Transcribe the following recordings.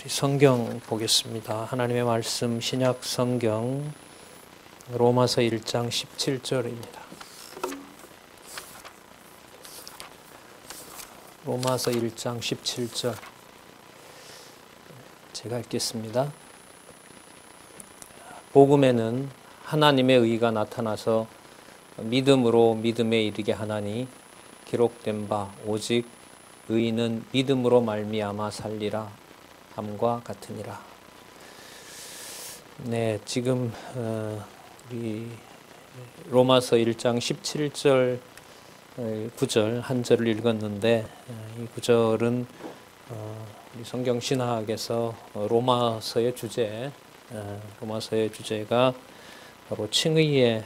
우리 성경 보겠습니다. 하나님의 말씀 신약 성경 로마서 1장 17절입니다. 로마서 1장 17절 제가 읽겠습니다. 복음에는 하나님의 의가 나타나서 믿음으로 믿음에 이르게 하나니 기록된 바 오직 의인은 믿음으로 말미암아 살리라 함과 같으니라. 네, 지금 우리 로마서 1장 17절 9절 한 절을 읽었는데 이 구절은 우리 성경 신학에서 로마서의 주제가 바로 칭의의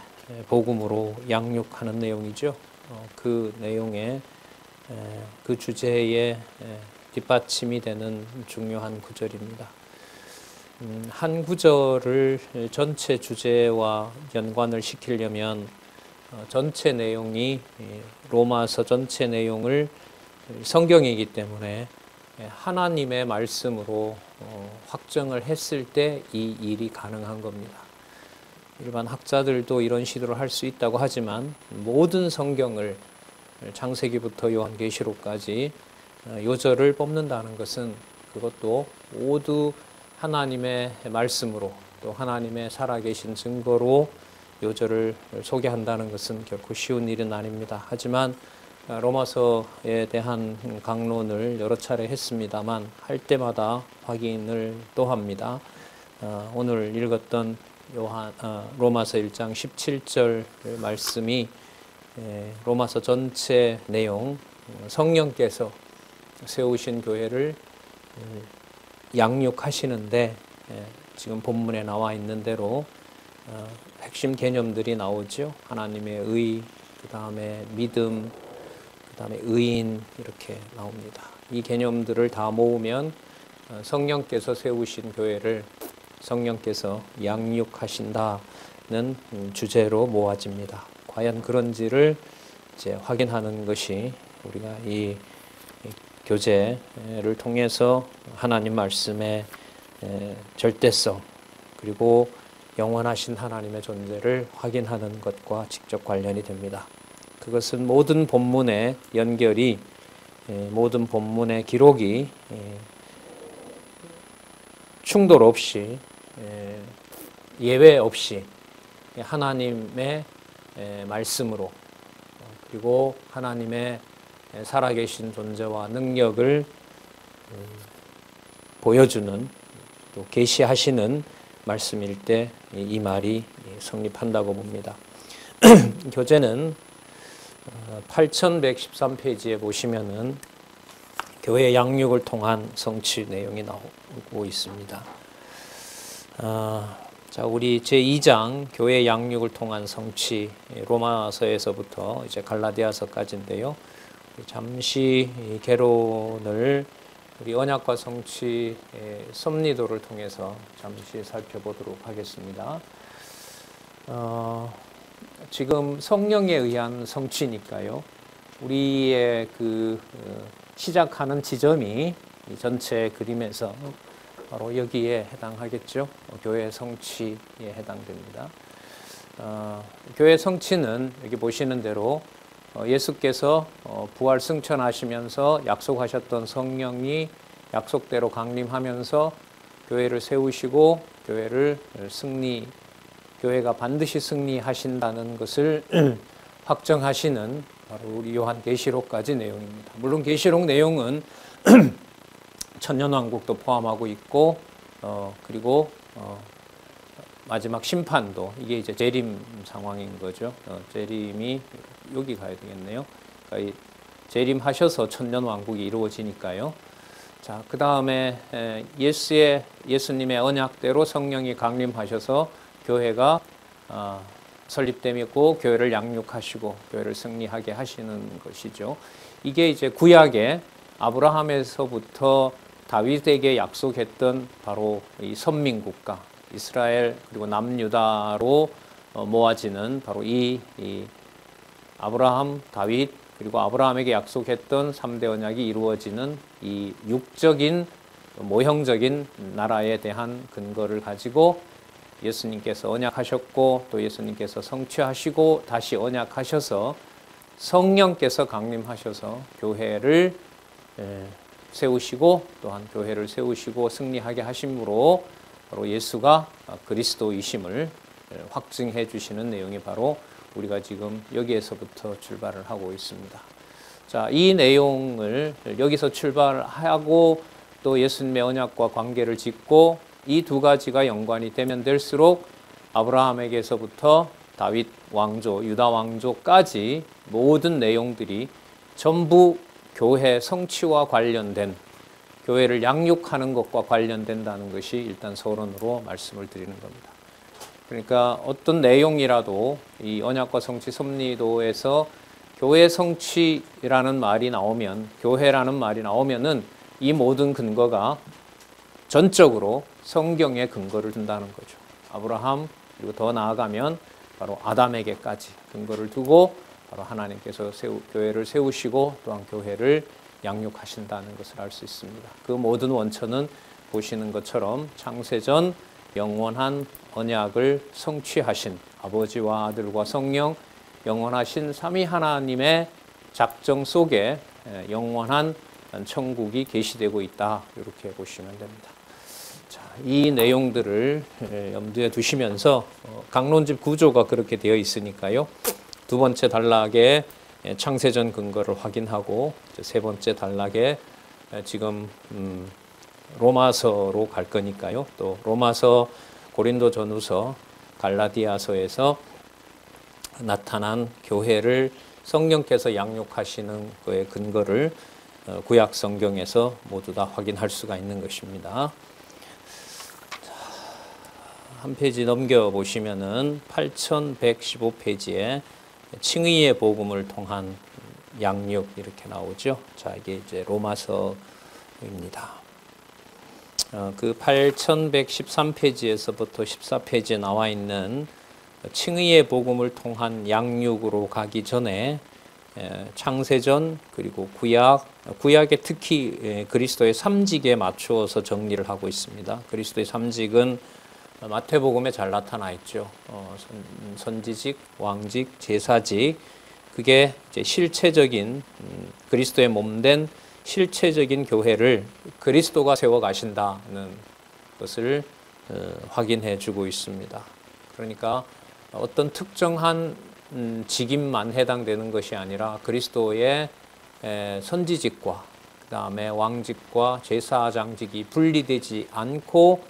복음으로 양육하는 내용이죠. 그 내용에 그 주제에 뒷받침이 되는 중요한 구절입니다. 한 구절을 전체 주제와 연관을 시키려면 전체 내용이 로마서 전체 내용을 성경이기 때문에 하나님의 말씀으로 확정을 했을 때 이 일이 가능한 겁니다. 일반 학자들도 이런 시도를 할 수 있다고 하지만 모든 성경을 창세기부터 요한계시록까지 요절을 뽑는다는 것은 그것도 모두 하나님의 말씀으로 또 하나님의 살아계신 증거로 요절을 소개한다는 것은 결코 쉬운 일은 아닙니다. 하지만 로마서에 대한 강론을 여러 차례 했습니다만 할 때마다 확인을 또 합니다. 오늘 읽었던 로마서 1장 17절 말씀이 로마서 전체 내용, 성령께서 세우신 교회를 양육하시는데 지금 본문에 나와 있는 대로 핵심 개념들이 나오죠. 하나님의 의, 그 다음에 믿음, 그 다음에 의인 이렇게 나옵니다. 이 개념들을 다 모으면 성령께서 세우신 교회를 성령께서 양육하신다는 주제로 모아집니다. 과연 그런지를 이제 확인하는 것이 우리가 이 교재를 통해서 하나님 말씀의 절대성 그리고 영원하신 하나님의 존재를 확인하는 것과 직접 관련이 됩니다. 그것은 모든 본문의 연결이 모든 본문의 기록이 충돌 없이 예외 없이 하나님의 말씀으로 그리고 하나님의 살아계신 존재와 능력을 보여주는 또 계시하시는 말씀일 때 이 말이 성립한다고 봅니다. 교재는 8113페이지에 보시면은 교회 양육을 통한 성취 내용이 나오고 있습니다. 자, 우리 제2장 교회 양육을 통한 성취 로마서에서부터 이제 갈라디아서까지인데요. 잠시 개론을 우리 언약과 성취의 섭리도를 통해서 잠시 살펴보도록 하겠습니다. 지금 성령에 의한 성취니까요. 우리의 그 시작하는 지점이 이 전체 그림에서 바로 여기에 해당하겠죠. 교회 성취에 해당됩니다. 교회 성취는 여기 보시는 대로 예수께서 부활 승천하시면서 약속하셨던 성령이 약속대로 강림하면서 교회를 세우시고 교회가 반드시 승리하신다는 것을 확정하시는 바로 우리 요한계시록까지 내용입니다. 물론 계시록 내용은 천년왕국도 포함하고 있고 그리고 마지막 심판도 이게 이제 재림 상황인 거죠. 재림이 여기 가야 되겠네요. 그러니까 재림하셔서 천년왕국이 이루어지니까요. 자, 그 다음에 예수님의 언약대로 성령이 강림하셔서 교회가 설립되고 교회를 양육하시고 교회를 승리하게 하시는 것이죠. 이게 이제 구약의 아브라함에서부터 다윗에게 약속했던 바로 이 선민국가 이스라엘 그리고 남유다로 모아지는 바로 이 아브라함, 다윗 그리고 아브라함에게 약속했던 3대 언약이 이루어지는 이 육적인 모형적인 나라에 대한 근거를 가지고 예수님께서 언약하셨고 또 예수님께서 성취하시고 다시 언약하셔서 성령께서 강림하셔서 교회를 세우시고 또한 교회를 세우시고 승리하게 하심으로 바로 예수가 그리스도이심을 확증해 주시는 내용이 바로 우리가 지금 여기에서부터 출발을 하고 있습니다. 자, 이 내용을 여기서 출발하고 또 예수님의 언약과 관계를 짓고 이 두 가지가 연관이 되면 될수록 아브라함에게서부터 다윗 왕조, 유다 왕조까지 모든 내용들이 전부 교회 성취와 관련된, 교회를 양육하는 것과 관련된다는 것이 일단 서론으로 말씀을 드리는 겁니다. 그러니까 어떤 내용이라도 이 언약과 성취 섭리도에서 교회 성취라는 말이 나오면, 교회라는 말이 나오면은 이 모든 근거가 전적으로 성경에 근거를 둔다는 거죠. 아브라함 그리고 더 나아가면 바로 아담에게까지 근거를 두고 바로 하나님께서 교회를 세우시고 또한 교회를 양육하신다는 것을 알 수 있습니다. 그 모든 원천은 보시는 것처럼 창세전 영원한 언약을 성취하신 아버지와 아들과 성령, 영원하신 삼위 하나님의 작정 속에 영원한 천국이 계시되고 있다, 이렇게 보시면 됩니다. 자, 이 내용들을 염두에 두시면서 강론집 구조가 그렇게 되어 있으니까요. 두 번째 단락에 창세전 근거를 확인하고 세 번째 단락에 지금 로마서로 갈 거니까요. 또 로마서, 고린도전후서, 갈라디아서에서 나타난 교회를 성령께서 양육하시는 그의 근거를 구약 성경에서 모두 다 확인할 수가 있는 것입니다. 한 페이지 넘겨 보시면은 8115페이지에 칭의의 복음을 통한 양육 이렇게 나오죠. 자, 이게 이제 로마서입니다. 그 8113페이지에서부터 14페이지에 나와 있는 칭의의 복음을 통한 양육으로 가기 전에 창세전 그리고 구약에 특히 그리스도의 삼직에 맞추어서 정리를 하고 있습니다. 그리스도의 삼직은 마태복음에 잘 나타나 있죠. 선지직, 왕직, 제사직. 그게 이제 실체적인 그리스도의 몸된 실체적인 교회를 그리스도가 세워 가신다는 것을 확인해 주고 있습니다. 그러니까 어떤 특정한 직임만 해당되는 것이 아니라 그리스도의 선지직과 그 다음에 왕직과 제사장직이 분리되지 않고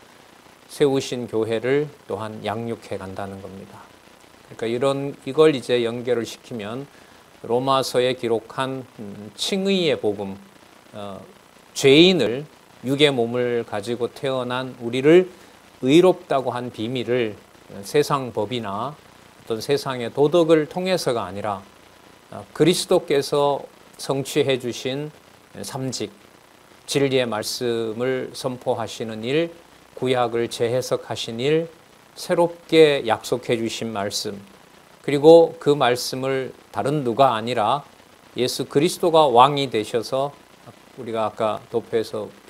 세우신 교회를 또한 양육해 간다는 겁니다. 그러니까 이걸 이제 연결을 시키면 로마서에 기록한 칭의의 복음, 죄인을, 육의 몸을 가지고 태어난 우리를 의롭다고 한 비밀을 세상 법이나 어떤 세상의 도덕을 통해서가 아니라 그리스도께서 성취해 주신 삼직, 진리의 말씀을 선포하시는 일, 구약을 재해석하신 일, 새롭게 약속해 주신 말씀, 그리고 그 말씀을 다른 누가 아니라 예수 그리스도가 왕이 되셔서 우리가 아까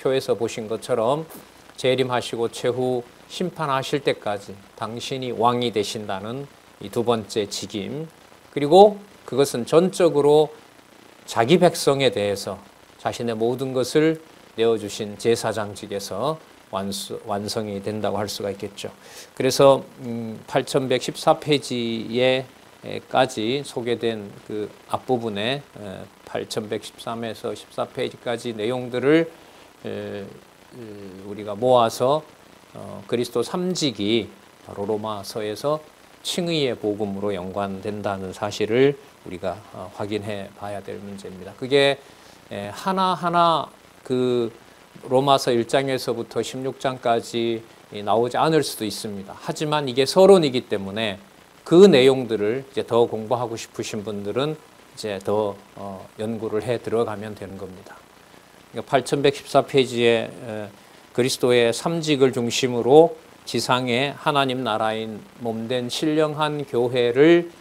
표에서 보신 것처럼 재림하시고 최후 심판하실 때까지 당신이 왕이 되신다는 이 두 번째 직임, 그리고 그것은 전적으로 자기 백성에 대해서 자신의 모든 것을 내어주신 제사장직에서 완성이 된다고 할 수가 있겠죠. 그래서 8114페이지에까지 소개된 그 앞부분에 8113에서 14페이지까지 내용들을 우리가 모아서 그리스도 삼직이 바로 로마서에서 칭의의 복음으로 연관된다는 사실을 우리가 확인해 봐야 될 문제입니다. 그게 하나하나 그 로마서 1장에서부터 16장까지 나오지 않을 수도 있습니다. 하지만 이게 서론이기 때문에 그 내용들을 이제 더 공부하고 싶으신 분들은 이제 더 연구를 해 들어가면 되는 겁니다. 그러니까 8114페이지에 그리스도의 삼직을 중심으로 지상에 하나님 나라인 몸된 신령한 교회를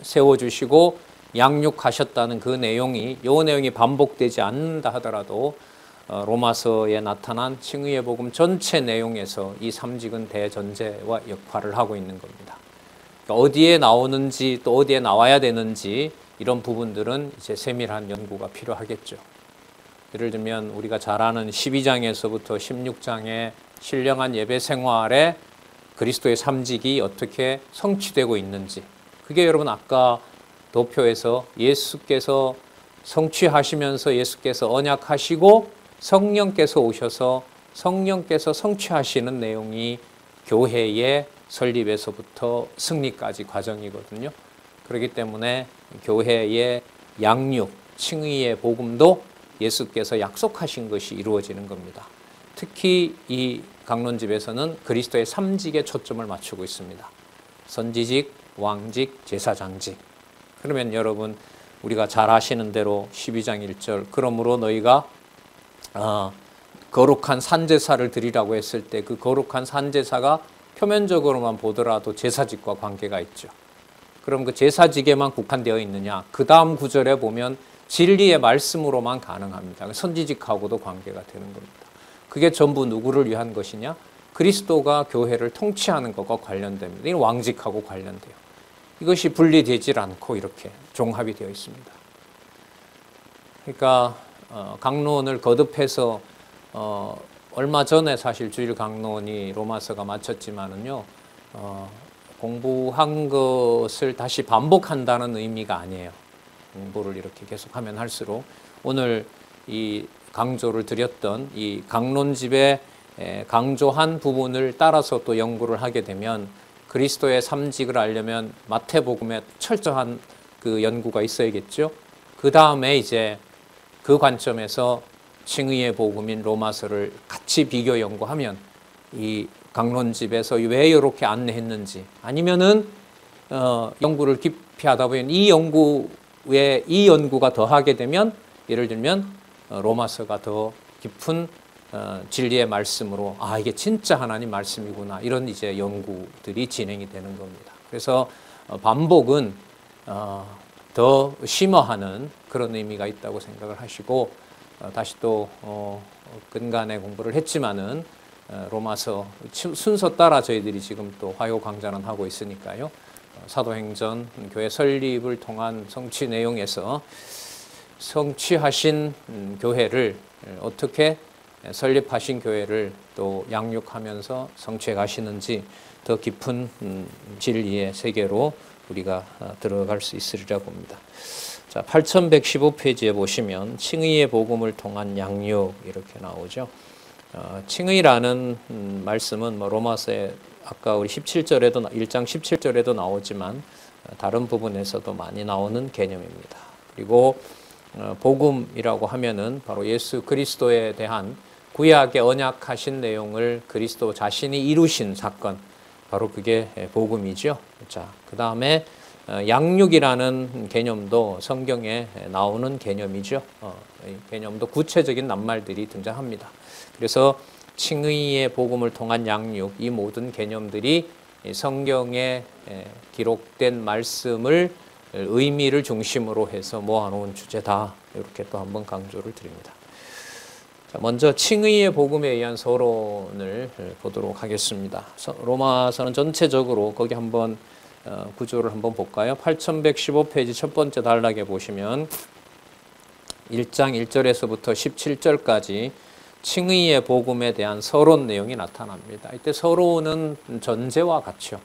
세워주시고 양육하셨다는 그 내용이, 이 내용이 반복되지 않는다 하더라도 로마서에 나타난 칭의의 복음 전체 내용에서 이 삼직은 대전제와 역할을 하고 있는 겁니다. 그러니까 어디에 나오는지 또 어디에 나와야 되는지 이런 부분들은 이제 세밀한 연구가 필요하겠죠. 예를 들면 우리가 잘 아는 12장에서부터 16장의 신령한 예배 생활에 그리스도의 삼직이 어떻게 성취되고 있는지, 그게 여러분 아까 도표에서 예수께서 성취하시면서 예수께서 언약하시고 성령께서 오셔서 성령께서 성취하시는 내용이 교회의 설립에서부터 승리까지 과정이거든요. 그렇기 때문에 교회의 양육, 칭의의 복음도 예수께서 약속하신 것이 이루어지는 겁니다. 특히 이 강론집에서는 그리스도의 삼직에 초점을 맞추고 있습니다. 선지직, 왕직, 제사장직. 그러면 여러분 우리가 잘 아시는 대로 12장 1절 그러므로 너희가 거룩한 산제사를 드리라고 했을 때 그 거룩한 산제사가 표면적으로만 보더라도 제사직과 관계가 있죠. 그럼 그 제사직에만 국한되어 있느냐? 그 다음 구절에 보면 진리의 말씀으로만 가능합니다. 선지직하고도 관계가 되는 겁니다. 그게 전부 누구를 위한 것이냐? 그리스도가 교회를 통치하는 것과 관련됩니다. 이건 왕직하고 관련돼요. 이것이 분리되질 않고 이렇게 종합이 되어 있습니다. 그러니까 강론을 거듭해서 얼마 전에 사실 주일 강론이 로마서가 마쳤지만은요, 공부한 것을 다시 반복한다는 의미가 아니에요. 공부를 이렇게 계속하면 할수록 오늘 이 강조를 드렸던 이 강론집의 강조한 부분을 따라서 또 연구를 하게 되면 그리스도의 삼직을 알려면 마태복음에 철저한 그 연구가 있어야겠죠. 그 다음에 이제 그 관점에서 칭의의 복음인 로마서를 같이 비교 연구하면 이 강론집에서 왜 이렇게 안내했는지, 아니면은 연구를 깊이 하다 보면 이 연구가 더하게 되면 예를 들면 로마서가 더 깊은 진리의 말씀으로 이게 진짜 하나님 말씀이구나, 이런 이제 연구들이 진행이 되는 겁니다. 그래서 반복은 더 심화하는 그런 의미가 있다고 생각을 하시고, 다시 또 근간에 공부를 했지만은 로마서 순서 따라 저희들이 지금 또 화요 강좌는 하고 있으니까요. 사도행전 교회 설립을 통한 성취 내용에서 성취하신 교회를 어떻게 설립하신 교회를 또 양육하면서 성취해 가시는지 더 깊은 진리의 세계로 우리가 들어갈 수 있으리라 봅니다. 자, 8115페이지에 보시면 칭의의 복음을 통한 양육 이렇게 나오죠. 칭의라는 말씀은 로마서에 아까 우리 17절에도 1장 17절에도 나오지만 다른 부분에서도 많이 나오는 개념입니다. 그리고 복음이라고 하면은 바로 예수 그리스도에 대한 구약에 언약하신 내용을 그리스도 자신이 이루신 사건, 바로 그게 복음이죠. 자, 그 다음에 양육이라는 개념도 성경에 나오는 개념이죠. 이 개념도 구체적인 낱말들이 등장합니다. 그래서 칭의의 복음을 통한 양육, 이 모든 개념들이 성경에 기록된 말씀을 의미를 중심으로 해서 모아놓은 주제다. 이렇게 또 한번 강조를 드립니다. 자, 먼저 칭의의 복음에 의한 서론을 보도록 하겠습니다. 로마서는 전체적으로 거기 한번 구조를 한번 볼까요? 8115페이지 첫 번째 단락에 보시면 1장 1절에서부터 17절까지 칭의의 복음에 대한 서론 내용이 나타납니다. 이때 서론은 전제와 같죠.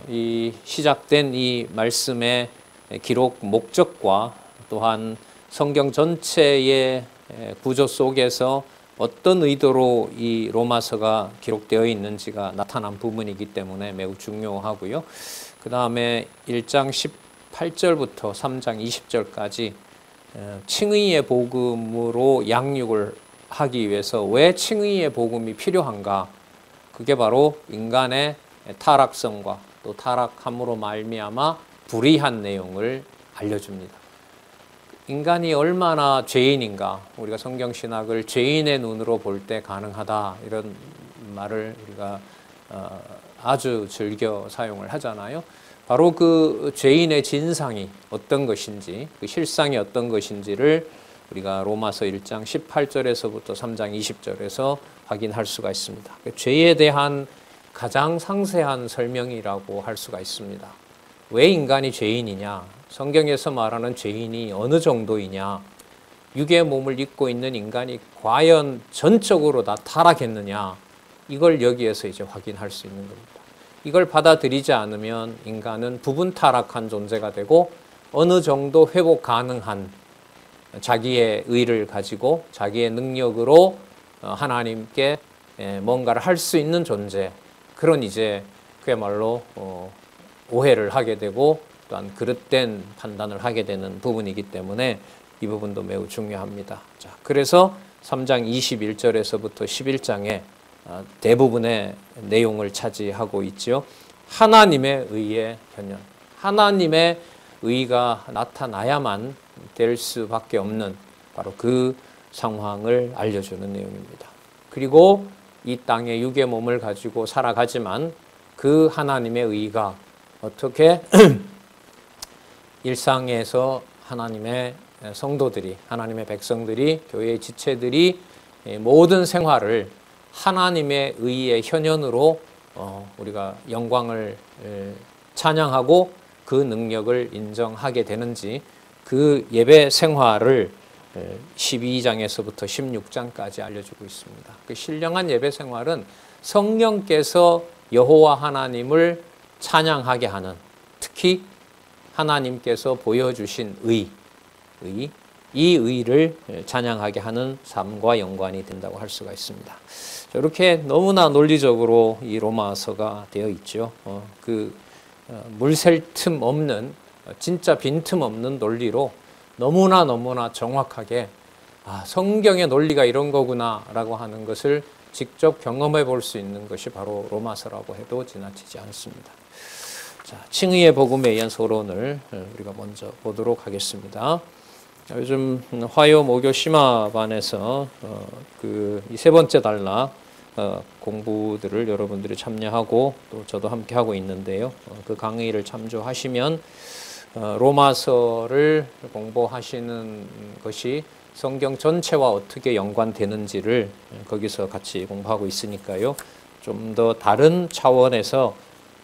이 시작된 이 말씀의 기록 목적과 또한 성경 전체의 구조 속에서 어떤 의도로 이 로마서가 기록되어 있는지가 나타난 부분이기 때문에 매우 중요하고요. 그 다음에 1장 18절부터 3장 20절까지 칭의의 복음으로 양육을 하기 위해서 왜 칭의의 복음이 필요한가? 그게 바로 인간의 타락성과 또 타락함으로 말미암아 불의한 내용을 알려줍니다. 인간이 얼마나 죄인인가, 우리가 성경신학을 죄인의 눈으로 볼 때 가능하다, 이런 말을 우리가 아주 즐겨 사용을 하잖아요. 바로 그 죄인의 진상이 어떤 것인지, 그 실상이 어떤 것인지를 우리가 로마서 1장 18절에서부터 3장 20절에서 확인할 수가 있습니다. 죄에 대한 가장 상세한 설명이라고 할 수가 있습니다. 왜 인간이 죄인이냐? 성경에서 말하는 죄인이 어느 정도이냐? 육의 몸을 입고 있는 인간이 과연 전적으로 다 타락했느냐? 이걸 여기에서 이제 확인할 수 있는 겁니다. 이걸 받아들이지 않으면 인간은 부분 타락한 존재가 되고 어느 정도 회복 가능한 자기의 의를 가지고 자기의 능력으로 하나님께 뭔가를 할 수 있는 존재, 그런 이제 그야말로 오해를 하게 되고 또한 그릇된 판단을 하게 되는 부분이기 때문에 이 부분도 매우 중요합니다. 자, 그래서 3장 21절에서부터 11장에 대부분의 내용을 차지하고 있죠. 하나님의 의의 현현, 하나님의 의가 나타나야만 될 수밖에 없는 바로 그 상황을 알려주는 내용입니다. 그리고 이 땅에 육의 몸을 가지고 살아가지만 그 하나님의 의가 어떻게 일상에서 하나님의 성도들이, 하나님의 백성들이, 교회의 지체들이 모든 생활을 하나님의 의의 현현으로 우리가 영광을 찬양하고 그 능력을 인정하게 되는지, 그 예배 생활을 12장에서부터 16장까지 알려주고 있습니다. 그 신령한 예배 생활은 성령께서 여호와 하나님을 찬양하게 하는, 특히 하나님께서 보여주신 이 의를 찬양하게 하는 삶과 연관이 된다고 할 수가 있습니다. 이렇게 너무나 논리적으로 이 로마서가 되어 있죠. 물샐 틈 없는, 진짜 빈틈 없는 논리로 너무나 정확하게 성경의 논리가 이런 거구나 라고 하는 것을 직접 경험해 볼 수 있는 것이 바로 로마서라고 해도 지나치지 않습니다. 자, 칭의의 복음에 의한 서론을 우리가 먼저 보도록 하겠습니다. 요즘 화요 모교 심화반에서 이 세 번째 단락 공부들을 여러분들이 참여하고 또 저도 함께 하고 있는데요. 그 강의를 참조하시면 로마서를 공부하시는 것이 성경 전체와 어떻게 연관되는지를 거기서 같이 공부하고 있으니까요. 좀 더 다른 차원에서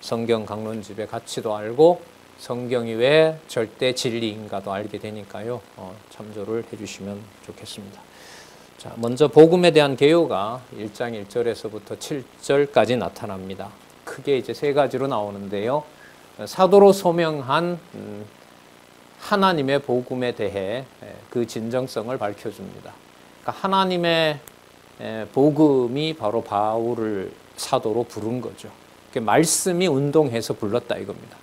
성경 강론집의 가치도 알고 성경이 왜 절대 진리인가도 알게 되니까요. 참조를 해주시면 좋겠습니다. 자, 먼저 복음에 대한 개요가 1장 1절에서부터 7절까지 나타납니다. 크게 이제 세 가지로 나오는데요. 사도로 소명한 하나님의 복음에 대해 그 진정성을 밝혀줍니다. 그러니까 하나님의 복음이 바로 바울을 사도로 부른 거죠. 말씀이 운동해서 불렀다 이겁니다.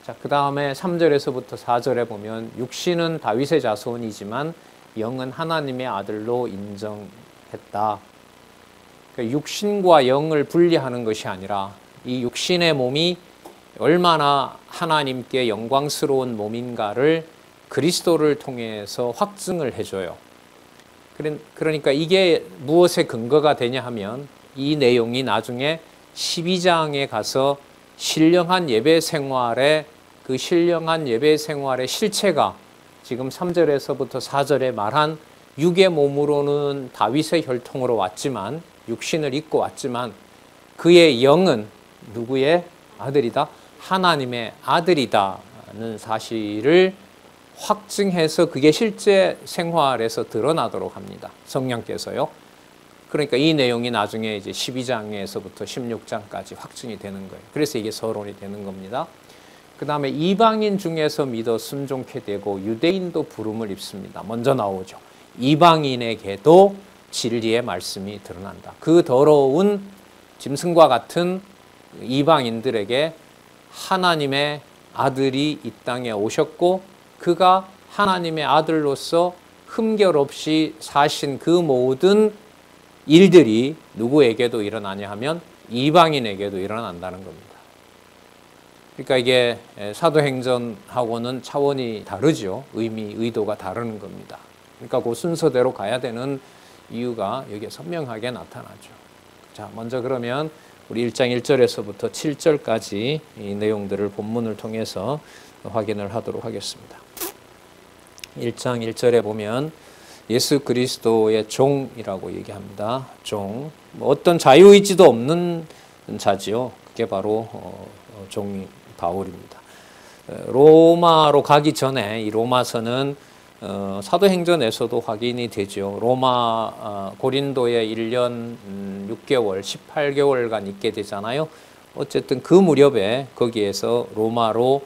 자, 그 다음에 3절에서부터 4절에 보면 육신은 다윗의 자손이지만 영은 하나님의 아들로 인정했다. 그러니까 육신과 영을 분리하는 것이 아니라 이 육신의 몸이 얼마나 하나님께 영광스러운 몸인가를 그리스도를 통해서 확증을 해줘요. 그러니까 이게 무엇의 근거가 되냐 하면 이 내용이 나중에 12장에 가서 신령한 예배 생활의 그 신령한 예배 생활의 실체가 지금 3절에서부터 4절에 말한 육의 몸으로는 다윗의 혈통으로 왔지만, 육신을 입고 왔지만 그의 영은 누구의 아들이다? 하나님의 아들이다는 사실을 확증해서 그게 실제 생활에서 드러나도록 합니다. 성령께서요. 그러니까 이 내용이 나중에 이제 12장에서부터 16장까지 확증이 되는 거예요. 그래서 이게 서론이 되는 겁니다. 그 다음에 이방인 중에서 믿어 순종케 되고 유대인도 부름을 입습니다. 먼저 나오죠. 이방인에게도 진리의 말씀이 드러난다. 그 더러운 짐승과 같은 이방인들에게 하나님의 아들이 이 땅에 오셨고 그가 하나님의 아들로서 흠결 없이 사신 그 모든 일들이 누구에게도 일어나냐 하면 이방인에게도 일어난다는 겁니다. 그러니까 이게 사도행전하고는 차원이 다르죠. 의도가 다르는 겁니다. 그러니까 그 순서대로 가야 되는 이유가 여기에 선명하게 나타나죠. 자, 먼저 그러면 우리 1장 1절에서부터 7절까지 이 내용들을 본문을 통해서 확인을 하도록 하겠습니다. 1장 1절에 보면 예수 그리스도의 종이라고 얘기합니다. 종. 뭐 어떤 자유의지도 없는 자지요. 그게 바로 종이 바울입니다. 로마로 가기 전에 이 로마서는 사도행전에서도 확인이 되죠. 로마 고린도에 1년 6개월, 18개월간 있게 되잖아요. 어쨌든 그 무렵에 거기에서 로마로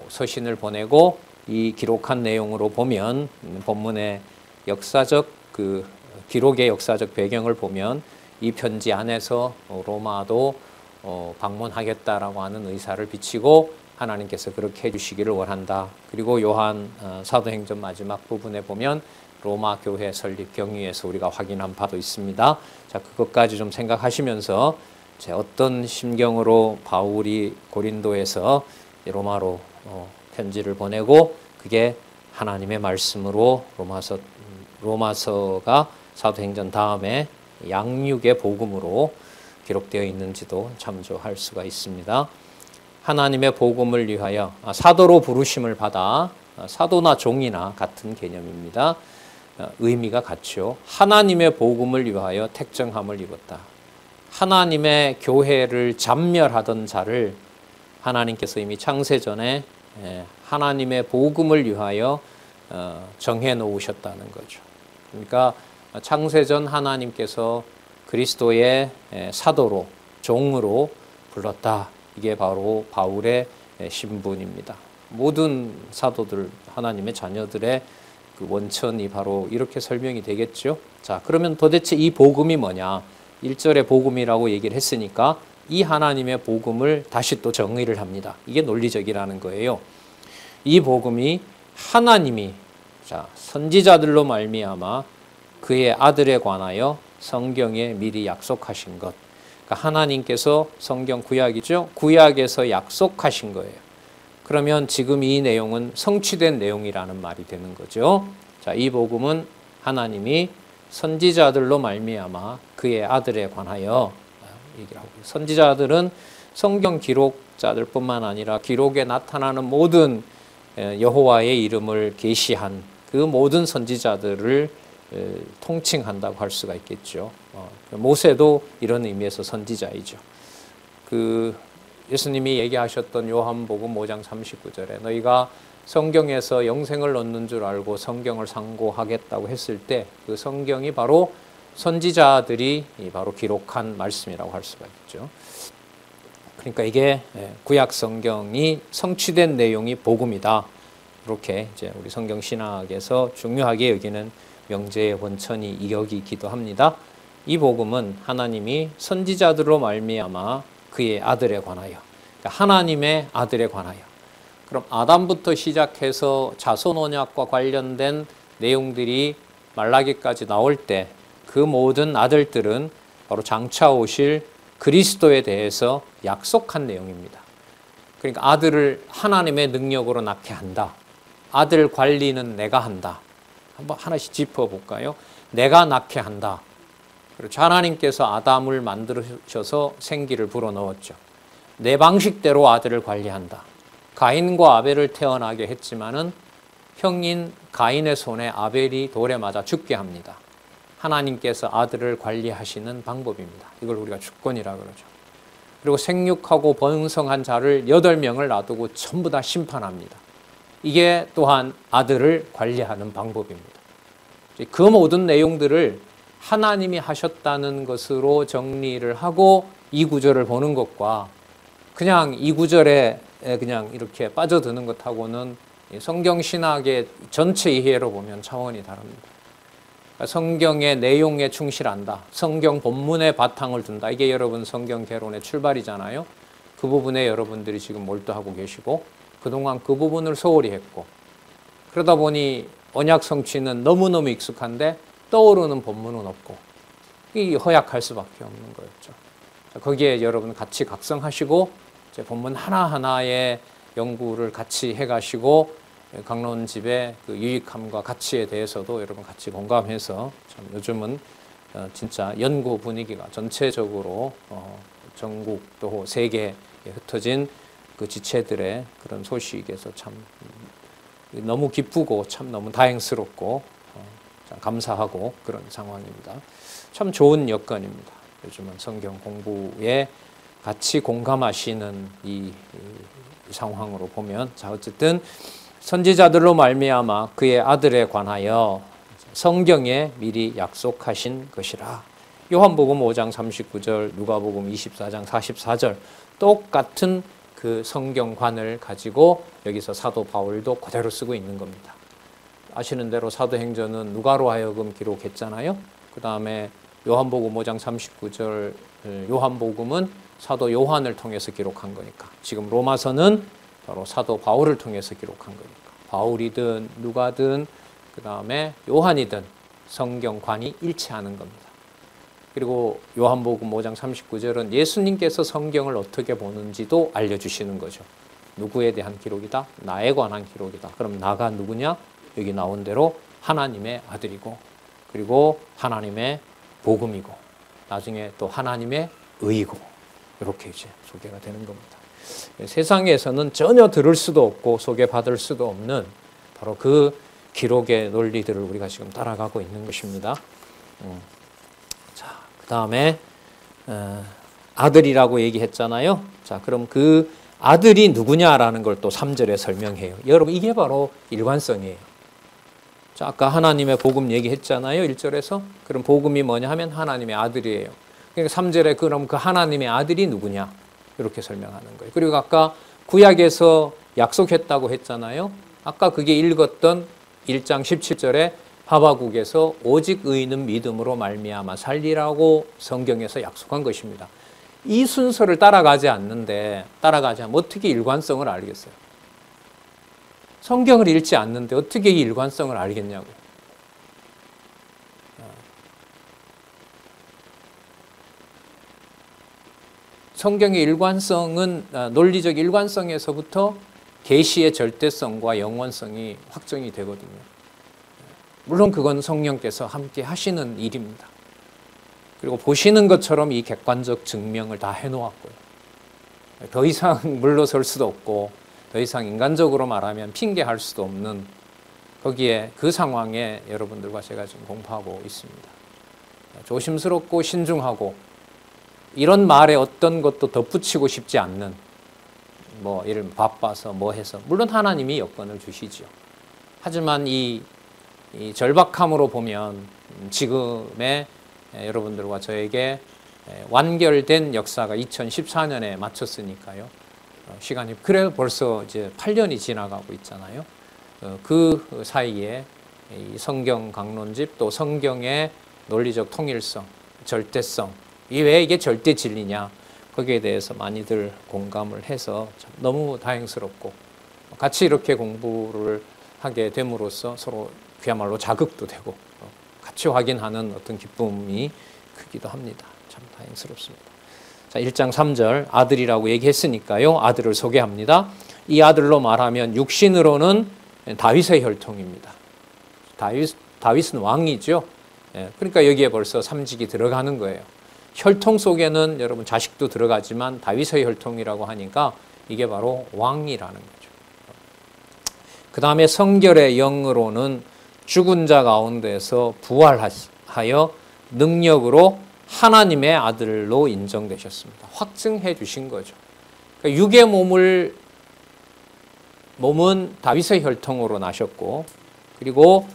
서신을 보내고 이 기록한 내용으로 보면 본문의 역사적 그 기록의 역사적 배경을 보면 이 편지 안에서 로마도 방문하겠다라고 하는 의사를 비치고 하나님께서 그렇게 해주시기를 원한다. 그리고 요한 사도행전 마지막 부분에 보면 로마 교회 설립 경위에서 우리가 확인한 바도 있습니다. 자, 그것까지 좀 생각하시면서 어떤 심경으로 바울이 고린도에서 로마로 편지를 보내고 그게 하나님의 말씀으로 로마서가 사도행전 다음에 양육의 복음으로 기록되어 있는지도 참조할 수가 있습니다. 하나님의 복음을 위하여 사도로 부르심을 받아 사도나 종이나 같은 개념입니다. 의미가 같죠. 하나님의 복음을 위하여 택정함을 입었다. 하나님의 교회를 잔멸하던 자를 하나님께서 이미 창세전에 하나님의 복음을 위하여 정해 놓으셨다는 거죠. 그러니까 창세전 하나님께서 그리스도의 사도로 종으로 불렀다. 이게 바로 바울의 신분입니다. 모든 사도들 하나님의 자녀들의 그 원천이 바로 이렇게 설명이 되겠죠. 자, 그러면 도대체 이 복음이 뭐냐? 1절에 복음이라고 얘기를 했으니까 이 하나님의 복음을 다시 또 정의를 합니다. 이게 논리적이라는 거예요. 이 복음이 하나님이 선지자들로 말미암아 그의 아들에 관하여 성경에 미리 약속하신 것. 그러니까 하나님께서 성경 구약이죠. 구약에서 약속하신 거예요. 그러면 지금 이 내용은 성취된 내용이라는 말이 되는 거죠. 자, 이 복음은 하나님이 선지자들로 말미암아 그의 아들에 관하여 얘기를 하고, 선지자들은 성경 기록자들뿐만 아니라 기록에 나타나는 모든 여호와의 이름을 계시한 그 모든 선지자들을 통칭한다고 할 수가 있겠죠. 모세도 이런 의미에서 선지자이죠. 예수님이 얘기하셨던 요한복음 5장 39절에 너희가 성경에서 영생을 얻는 줄 알고 성경을 상고하겠다고 했을 때 그 성경이 바로 선지자들이 바로 기록한 말씀이라고 할 수가 있죠. 그러니까 이게 구약 성경이 성취된 내용이 복음이다. 이렇게 이제 우리 성경 신학에서 중요하게 여기는 명제의 원천이 여기기도 합니다. 이 복음은 하나님이 선지자들로 말미암아 그의 아들에 관하여, 그러니까 하나님의 아들에 관하여. 그럼 아담부터 시작해서 자손 언약과 관련된 내용들이 말라기까지 나올 때 그 모든 아들들은 바로 장차 오실 그리스도에 대해서 약속한 내용입니다. 그러니까 아들을 하나님의 능력으로 낳게 한다. 아들 관리는 내가 한다. 한번 하나씩 짚어볼까요? 내가 낳게 한다. 그렇죠. 하나님께서 아담을 만드셔서 생기를 불어넣었죠. 내 방식대로 아들을 관리한다. 가인과 아벨을 태어나게 했지만은 형인 가인의 손에 아벨이 돌에 맞아 죽게 합니다. 하나님께서 아들을 관리하시는 방법입니다. 이걸 우리가 주권이라 그러죠. 그리고 생육하고 번성한 자를 8명을 놔두고 전부 다 심판합니다. 이게 또한 아들을 관리하는 방법입니다. 그 모든 내용들을 하나님이 하셨다는 것으로 정리를 하고 이 구절을 보는 것과 그냥 이 구절에 그냥 이렇게 빠져드는 것하고는 성경 신학의 전체 이해로 보면 차원이 다릅니다. 성경의 내용에 충실한다. 성경 본문에 바탕을 둔다. 이게 여러분 성경 개론의 출발이잖아요. 그 부분에 여러분들이 지금 몰두하고 계시고 그동안 그 부분을 소홀히 했고 그러다 보니 언약 성취는 너무너무 익숙한데 떠오르는 본문은 없고 이 허약할 수밖에 없는 거였죠. 거기에 여러분 같이 각성하시고 이제 본문 하나하나의 연구를 같이 해가시고 강론집의 그 유익함과 가치에 대해서도 여러분 같이 공감해서 참 요즘은 진짜 연구 분위기가 전체적으로 전국 또 세계에 흩어진 그 지체들의 그런 소식에서 참 너무 기쁘고 참 너무 다행스럽고 감사하고 그런 상황입니다. 참 좋은 여건입니다. 요즘은 성경 공부에 같이 공감하시는 이 상황으로 보면, 자, 어쨌든 선지자들로 말미암아 그의 아들에 관하여 성경에 미리 약속하신 것이라. 요한복음 5장 39절, 누가복음 24장 44절 똑같은 그 성경관을 가지고 여기서 사도 바울도 그대로 쓰고 있는 겁니다. 아시는 대로 사도행전은 누가로 하여금 기록했잖아요. 그 다음에 요한복음 5장 39절 요한복음은 사도 요한을 통해서 기록한 거니까, 지금 로마서는 바로 사도 바울을 통해서 기록한 거니까, 바울이든 누가든 그 다음에 요한이든 성경관이 일치하는 겁니다. 그리고 요한복음 5장 39절은 예수님께서 성경을 어떻게 보는지도 알려주시는 거죠. 누구에 대한 기록이다? 나에 관한 기록이다. 그럼 나가 누구냐? 여기 나온 대로 하나님의 아들이고, 그리고 하나님의 복음이고, 나중에 또 하나님의 의이고, 이렇게 이제 소개가 되는 겁니다. 세상에서는 전혀 들을 수도 없고 소개받을 수도 없는 바로 그 기록의 논리들을 우리가 지금 따라가고 있는 것입니다. 자, 그 다음에 아들이라고 얘기했잖아요. 자, 그럼 그 아들이 누구냐라는 걸 또 3절에 설명해요. 여러분, 이게 바로 일관성이에요. 자, 아까 하나님의 복음 얘기했잖아요. 1절에서. 그럼 복음이 뭐냐 하면 하나님의 아들이에요. 그러니까 3절에 그럼 그 하나님의 아들이 누구냐? 이렇게 설명하는 거예요. 그리고 아까 구약에서 약속했다고 했잖아요. 아까 그게 읽었던 1장 17절에 하바국에서 오직 의인은 믿음으로 말미암아 살리라고 성경에서 약속한 것입니다. 이 순서를 따라가지 않으면 어떻게 일관성을 알겠어요? 성경을 읽지 않는데 어떻게 이 일관성을 알겠냐고. 성경의 일관성은 논리적 일관성에서부터 계시의 절대성과 영원성이 확정이 되거든요. 물론 그건 성령께서 함께 하시는 일입니다. 그리고 보시는 것처럼 이 객관적 증명을 다 해놓았고요. 더 이상 물러설 수도 없고 더 이상 인간적으로 말하면 핑계할 수도 없는, 거기에 그 상황에 여러분들과 제가 지금 공부하고 있습니다. 조심스럽고 신중하고 이런 말에 어떤 것도 덧붙이고 싶지 않는, 뭐 예를 들면 바빠서 뭐 해서, 물론 하나님이 여건을 주시죠. 하지만 이 절박함으로 보면 지금의 여러분들과 저에게 완결된 역사가 2014년에 마쳤으니까요. 시간이 그래 벌써 이제 8년이 지나가고 있잖아요. 그 사이에 이 성경 강론집, 또 성경의 논리적 통일성, 절대성, 이 왜 이게 절대 진리냐, 거기에 대해서 많이들 공감을 해서 참 너무 다행스럽고, 같이 이렇게 공부를 하게 됨으로써 서로 그야말로 자극도 되고 같이 확인하는 어떤 기쁨이 크기도 합니다. 참 다행스럽습니다. 자, 1장 3절 아들이라고 얘기했으니까요. 아들을 소개합니다. 이 아들로 말하면 육신으로는 다윗의 혈통입니다. 다윗은 왕이죠. 그러니까 여기에 벌써 삼직이 들어가는 거예요. 혈통 속에는 여러분 자식도 들어가지만 다윗의 혈통이라고 하니까 이게 바로 왕이라는 거죠. 그 다음에 성결의 영으로는 죽은 자 가운데서 부활하여 능력으로 하나님의 아들로 인정되셨습니다. 확증해 주신 거죠. 그러니까 육의 몸은 다윗의 혈통으로 나셨고, 그리고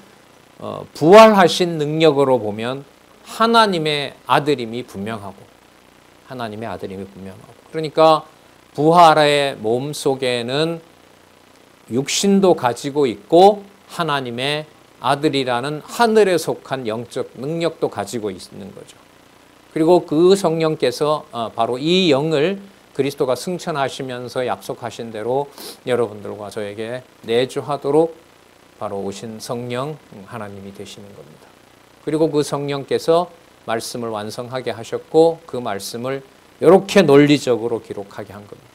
부활하신 능력으로 보면 하나님의 아들임이 분명하고, 그러니까 부활의 몸 속에는 육신도 가지고 있고 하나님의 아들이라는 하늘에 속한 영적 능력도 가지고 있는 거죠. 그리고 그 성령께서 바로 이 영을 그리스도가 승천하시면서 약속하신 대로 여러분들과 저에게 내주하도록 바로 오신 성령 하나님이 되시는 겁니다. 그리고 그 성령께서 말씀을 완성하게 하셨고, 그 말씀을 이렇게 논리적으로 기록하게 한 겁니다.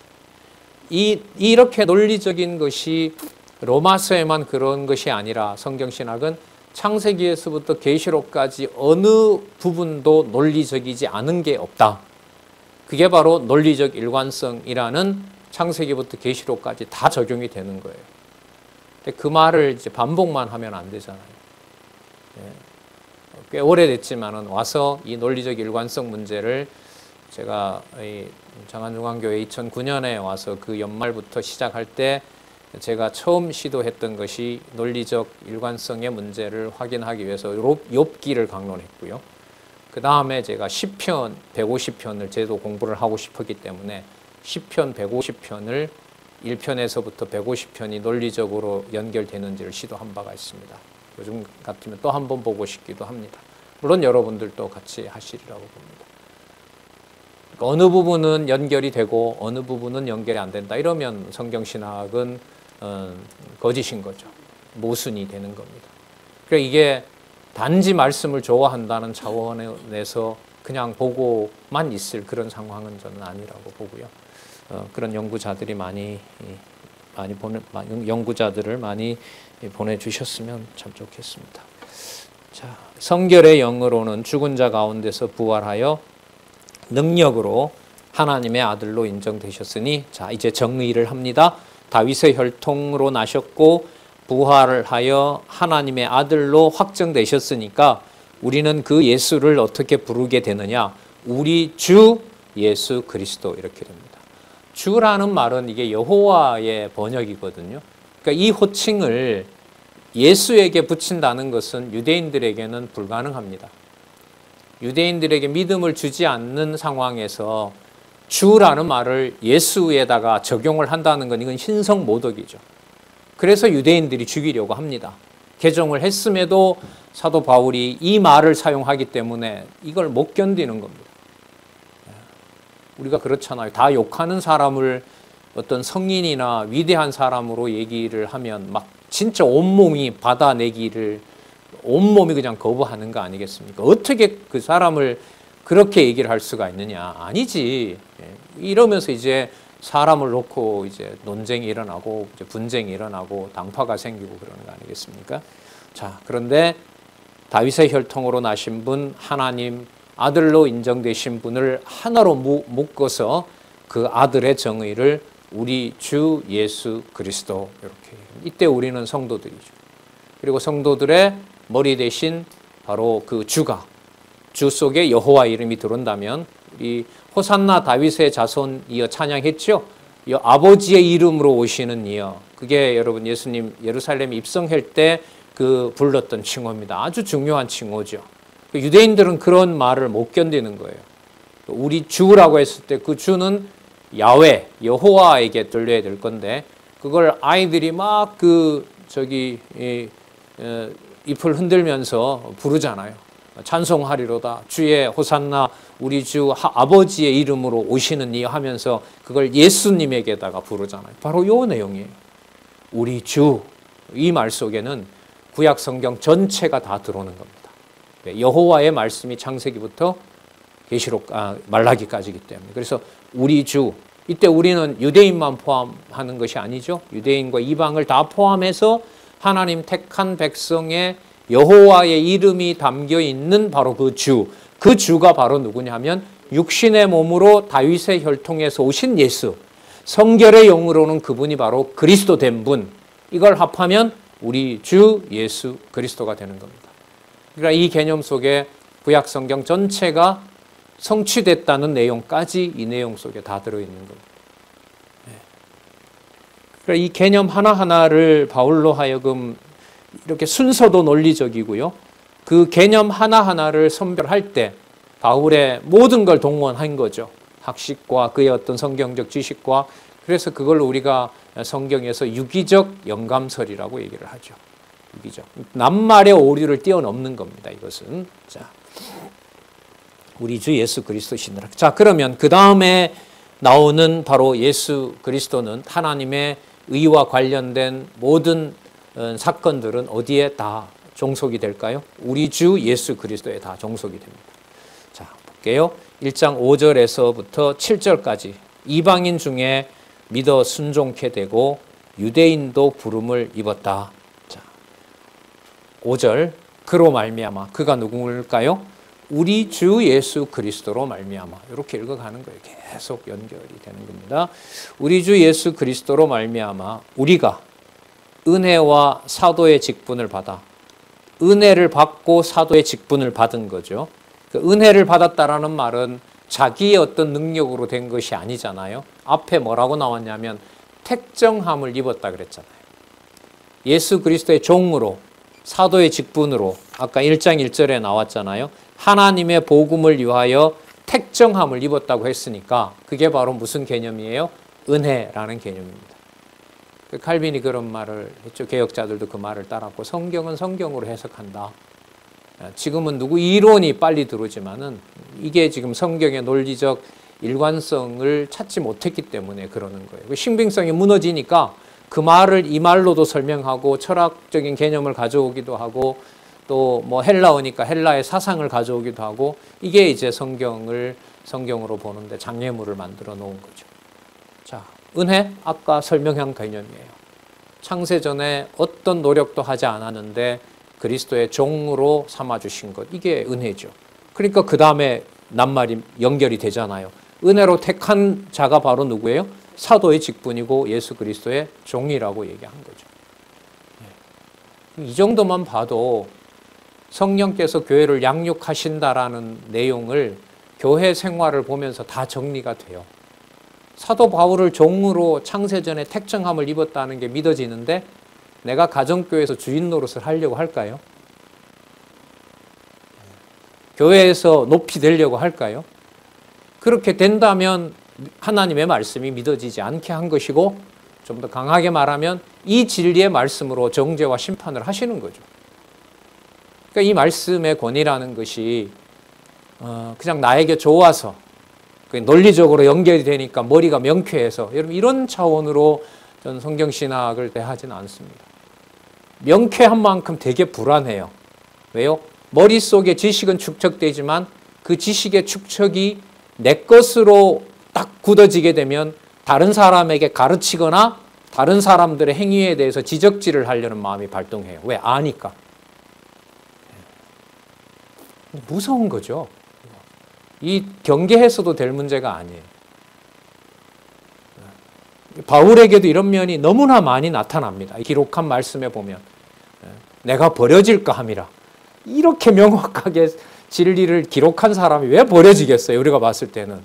이렇게 논리적인 것이 로마서에만 그런 것이 아니라 성경신학은 창세기에서부터 계시록까지 어느 부분도 논리적이지 않은 게 없다. 그게 바로 논리적 일관성이라는 창세기부터 계시록까지 다 적용이 되는 거예요. 근데 그 말을 이제 반복만 하면 안 되잖아요. 꽤 오래됐지만은 와서 이 논리적 일관성 문제를 제가 장안중앙교회 2009년에 와서 그 연말부터 시작할 때 제가 처음 시도했던 것이 논리적 일관성의 문제를 확인하기 위해서 욥기를 강론했고요. 그 다음에 제가 시편 150편을 제도 공부를 하고 싶었기 때문에 시편 150편을 1편에서부터 150편이 논리적으로 연결되는지를 시도한 바가 있습니다. 요즘 같으면 또 한 번 보고 싶기도 합니다. 물론 여러분들도 같이 하시리라고 봅니다. 어느 부분은 연결이 되고 어느 부분은 연결이 안 된다. 이러면 성경신학은 거짓인 거죠. 모순이 되는 겁니다. 그러니까 이게 단지 말씀을 좋아한다는 차원에서 그냥 보고만 있을 그런 상황은 저는 아니라고 보고요. 그런 연구자들이 연구자들을 많이 보내주셨으면 참 좋겠습니다. 자, 성결의 영으로는 죽은 자 가운데서 부활하여 능력으로 하나님의 아들로 인정되셨으니, 자, 이제 정의를 합니다. 다윗의 혈통으로 나셨고 부활을 하여 하나님의 아들로 확정되셨으니까 우리는 그 예수를 어떻게 부르게 되느냐? 우리 주 예수 그리스도, 이렇게 됩니다. 주라는 말은 이게 여호와의 번역이거든요. 그러니까 이 호칭을 예수에게 붙인다는 것은 유대인들에게는 불가능합니다. 유대인들에게 믿음을 주지 않는 상황에서 주라는 말을 예수에다가 적용을 한다는 건 이건 신성모독이죠. 그래서 유대인들이 죽이려고 합니다. 개종을 했음에도 사도 바울이 이 말을 사용하기 때문에 이걸 못 견디는 겁니다. 우리가 그렇잖아요. 다 욕하는 사람을 어떤 성인이나 위대한 사람으로 얘기를 하면 막 진짜 온몸이 받아내기를, 온몸이 그냥 거부하는 거 아니겠습니까? 어떻게 그 사람을 그렇게 얘기를 할 수가 있느냐? 아니지. 이러면서 이제 사람을 놓고 이제 논쟁이 일어나고 이제 분쟁이 일어나고 당파가 생기고 그러는 거 아니겠습니까? 자, 그런데 다윗의 혈통으로 나신 분, 하나님 아들로 인정되신 분을 하나로 묶어서 그 아들의 정의를 우리 주 예수 그리스도, 이렇게. 이때 우리는 성도들이죠. 그리고 성도들의 머리 대신 바로 그 주가, 주 속에 여호와 이름이 들어온다면, 이 호산나 다윗의 자손이여 찬양했죠. 이 아버지의 이름으로 오시는 이여. 그게 여러분 예수님 예루살렘 입성할 때 그 불렀던 칭호입니다. 아주 중요한 칭호죠. 유대인들은 그런 말을 못 견디는 거예요. 우리 주라고 했을 때 그 주는 야훼, 여호와에게 들려야 될 건데, 그걸 아이들이 막 잎을 흔들면서 부르잖아요. 찬송하리로다. 주의 호산나, 우리 주 아버지의 이름으로 오시는 이 하면서 그걸 예수님에게다가 부르잖아요. 바로 요 내용이에요. 우리 주, 이 말 속에는 구약 성경 전체가 다 들어오는 겁니다. 여호와의 말씀이 창세기부터 말라기까지이기 때문에. 그래서 우리 주, 이때 우리는 유대인만 포함하는 것이 아니죠. 유대인과 이방을 다 포함해서 하나님 택한 백성의 여호와의 이름이 담겨 있는 바로 그 주, 그 주가 바로 누구냐 하면 육신의 몸으로 다윗의 혈통에서 오신 예수, 성결의 영으로는 그분이 바로 그리스도 된 분, 이걸 합하면 우리 주 예수 그리스도가 되는 겁니다. 그러니까 이 개념 속에 구약 성경 전체가 성취됐다는 내용까지 이 내용 속에 다 들어있는 겁니다. 그러니까 이 개념 하나하나를 바울로 하여금 이렇게 순서도 논리적이고요. 그 개념 하나하나를 선별할 때 바울의 모든 걸 동원한 거죠. 학식과 그의 어떤 성경적 지식과. 그래서 그걸 우리가 성경에서 유기적 영감설이라고 얘기를 하죠. 유기적. 낱말의 오류를 뛰어넘는 겁니다. 이것은. 자, 우리 주 예수 그리스도시니라. 자, 그러면 그 다음에 나오는 바로 예수 그리스도는 하나님의 의와 관련된 모든 사건들은 어디에 다 종속이 될까요? 우리 주 예수 그리스도에 다 종속이 됩니다. 자, 볼게요. 1장 5절에서부터 7절까지 이방인 중에 믿어 순종케 되고 유대인도 부름을 입었다. 자, 5절, 그로 말미암아. 그가 누구일까요? 우리 주 예수 그리스도로 말미암아. 이렇게 읽어가는 거예요. 계속 연결이 되는 겁니다. 우리 주 예수 그리스도로 말미암아 우리가 은혜와 사도의 직분을 받아 은혜를 받고 사도의 직분을 받은 거죠. 그 은혜를 받았다라는 말은 자기의 어떤 능력으로 된 것이 아니잖아요. 앞에 뭐라고 나왔냐면 택정함을 입었다 그랬잖아요. 예수 그리스도의 종으로 사도의 직분으로 아까 1장 1절에 나왔잖아요. 하나님의 복음을 위하여 택정함을 입었다고 했으니까 그게 바로 무슨 개념이에요? 은혜라는 개념입니다. 칼빈이 그런 말을 했죠. 개혁자들도 그 말을 따랐고 성경은 성경으로 해석한다. 지금은 누구 이론이 빨리 들어오지만은 이게 지금 성경의 논리적 일관성을 찾지 못했기 때문에 그러는 거예요. 신빙성이 무너지니까 그 말을 이 말로도 설명하고 철학적인 개념을 가져오기도 하고 또 뭐 헬라어니까 헬라의 사상을 가져오기도 하고 이게 이제 성경으로 보는데 장애물을 만들어 놓은 거죠. 자, 은혜 아까 설명한 개념이에요. 창세전에 어떤 노력도 하지 않았는데 그리스도의 종으로 삼아주신 것, 이게 은혜죠. 그러니까 그 다음에 낱말이 연결이 되잖아요. 은혜로 택한 자가 바로 누구예요? 사도의 직분이고 예수 그리스도의 종이라고 얘기한 거죠. 이 정도만 봐도 성령께서 교회를 양육하신다라는 내용을 교회 생활을 보면서 다 정리가 돼요. 사도 바울을 종으로 창세전에 택정함을 입었다는 게 믿어지는데 내가 가정교회에서 주인 노릇을 하려고 할까요? 교회에서 높이 되려고 할까요? 그렇게 된다면 하나님의 말씀이 믿어지지 않게 한 것이고 좀 더 강하게 말하면 이 진리의 말씀으로 정죄와 심판을 하시는 거죠. 그러니까 이 말씀의 권위라는 것이 그냥 나에게 좋아서 논리적으로 연결이 되니까 머리가 명쾌해서 여러분 이런 차원으로 저는 성경신학을 대하지는 않습니다. 명쾌한 만큼 되게 불안해요. 왜요? 머릿속에 지식은 축적되지만 그 지식의 축적이 내 것으로 딱 굳어지게 되면 다른 사람에게 가르치거나 다른 사람들의 행위에 대해서 지적질을 하려는 마음이 발동해요. 왜? 아니까. 무서운 거죠. 이 경계해서도 될 문제가 아니에요. 바울에게도 이런 면이 너무나 많이 나타납니다. 기록한 말씀에 보면 내가 버려질까 함이라. 이렇게 명확하게 진리를 기록한 사람이 왜 버려지겠어요? 우리가 봤을 때는.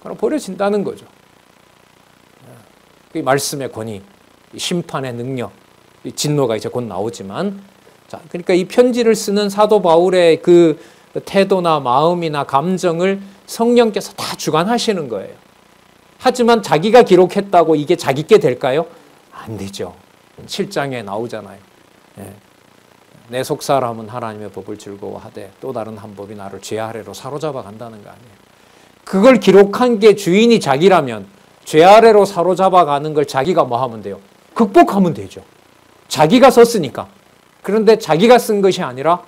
그럼 버려진다는 거죠. 이 말씀의 권위, 심판의 능력, 진노가 이제 곧 나오지만 자, 그러니까 이 편지를 쓰는 사도 바울의 그 태도나 마음이나 감정을 성령께서 다 주관하시는 거예요. 하지만 자기가 기록했다고 이게 자기께 될까요? 안 되죠. 7장에 나오잖아요. 내 속사람은 하나님의 법을 즐거워하되 또 다른 한 법이 나를 죄 아래로 사로잡아 간다는 거 아니에요. 그걸 기록한 게 주인이 자기라면 죄 아래로 사로잡아 가는 걸 자기가 뭐 하면 돼요? 극복하면 되죠. 자기가 썼으니까. 그런데 자기가 쓴 것이 아니라